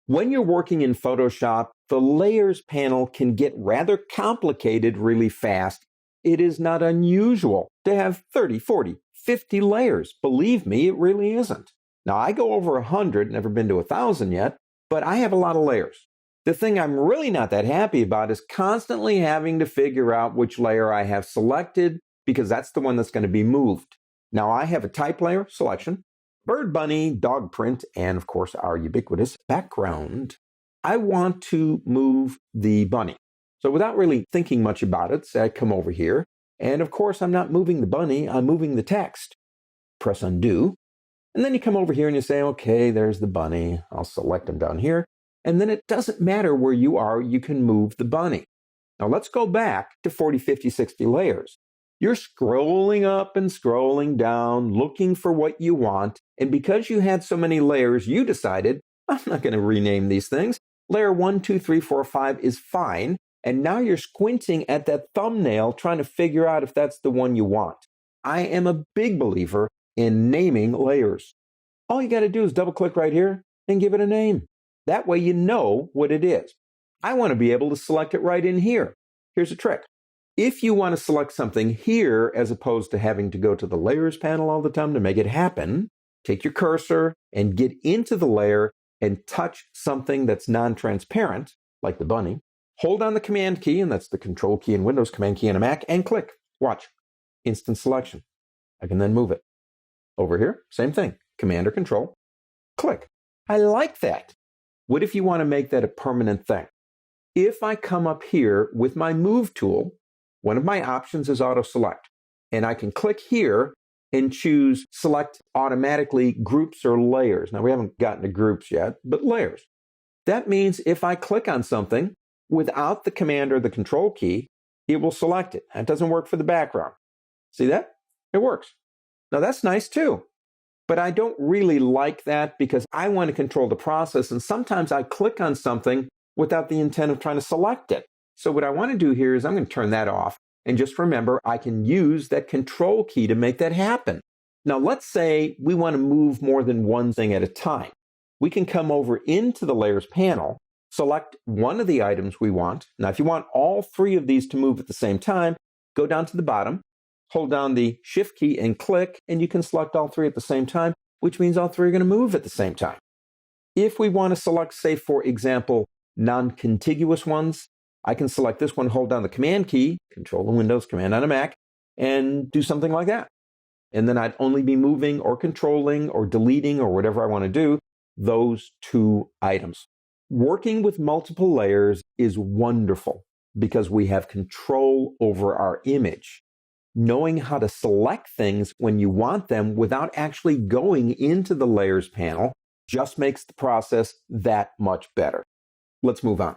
When you're working in Photoshop, the Layers panel can get rather complicated really fast. It is not unusual to have 30, 40, 50 layers. Believe me, it really isn't. Now, I go over 100, never been to 1,000 yet, but I have a lot of layers. The thing I'm really not that happy about is constantly having to figure out which layer I have selected, because that's the one that's going to be moved. Now, I have a type layer selection, bird bunny, dog print, and of course our ubiquitous background. I want to move the bunny. So without really thinking much about it, say I come over here, and of course I'm not moving the bunny, I'm moving the text. Press undo, and then you come over here and you say, okay, there's the bunny. I'll select them down here, and then it doesn't matter where you are, you can move the bunny. Now let's go back to 40, 50, 60 layers. You're scrolling up and scrolling down, looking for what you want, and because you had so many layers, you decided, I'm not going to rename these things. Layer 1, 2, 3, 4, 5 is fine, and now you're squinting at that thumbnail trying to figure out if that's the one you want. I am a big believer in naming layers. All you got to do is double-click right here and give it a name. That way you know what it is. I want to be able to select it right in here. Here's a trick. If you want to select something here as opposed to having to go to the Layers panel all the time to make it happen, take your cursor and get into the layer and touch something that's non-transparent, like the bunny. Hold down the Command key, and that's the Control key in Windows, Command key in a Mac, and click. Watch. Instant selection. I can then move it. Over here, same thing. Command or Control. Click. I like that. What if you want to make that a permanent thing? If I come up here with my Move tool, one of my options is Auto Select, and I can click here and choose Select Automatically Groups or Layers. Now, we haven't gotten to groups yet, but layers. That means if I click on something without the Command or the Control key, it will select it. That doesn't work for the background. See that? It works. Now, that's nice too. But I don't really like that because I want to control the process, and sometimes I click on something without the intent of trying to select it. So what I want to do here is I'm going to turn that off, and just remember I can use that Control key to make that happen. Now let's say we want to move more than one thing at a time. We can come over into the Layers panel, select one of the items we want. Now if you want all three of these to move at the same time, go down to the bottom, hold down the Shift key and click, and you can select all three at the same time, which means all three are going to move at the same time. If we want to select, say, for example, non-contiguous ones, I can select this one, hold down the Command key, Control on Windows, Command on a Mac, and do something like that. And then I'd only be moving or controlling or deleting or whatever I want to do those two items. Working with multiple layers is wonderful because we have control over our image. Knowing how to select things when you want them without actually going into the Layers panel just makes the process that much better. Let's move on.